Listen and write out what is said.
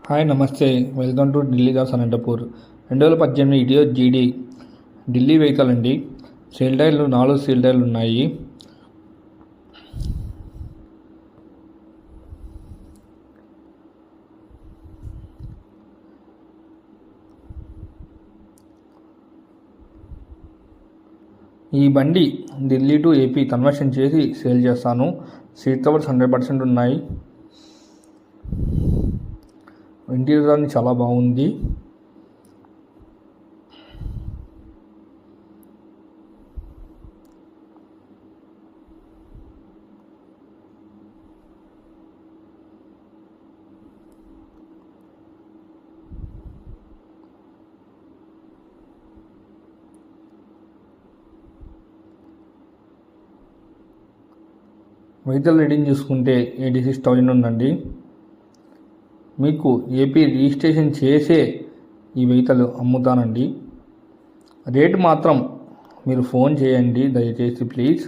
Hi నమస్తే. Welcome to Delhi cars Anantapur. 2018 ఇటియో జీడీ Delhi vehicle అండి. సీల్ టైర్లు 4 సీల్ టైర్లు ఉన్నాయి. ఈ బండి ఢిల్లీ టు ఏపీ కన్వర్షన్ చేసి సేల్ చేస్తాను. సీట్ కవర్స్ 100% ఉన్నాయి. ఇంటీరియర్ అని చాలా బాగుంది. వెహికల్ రీడింగ్ చూసుకుంటే 86,000 ఉందండి. మీకు ఏపీ రిజిస్ట్రేషన్ చేసే ఈ వెహికల్ అమ్ముతానండి. రేటు మాత్రం మీరు ఫోన్ చేయండి దయచేసి ప్లీజ్.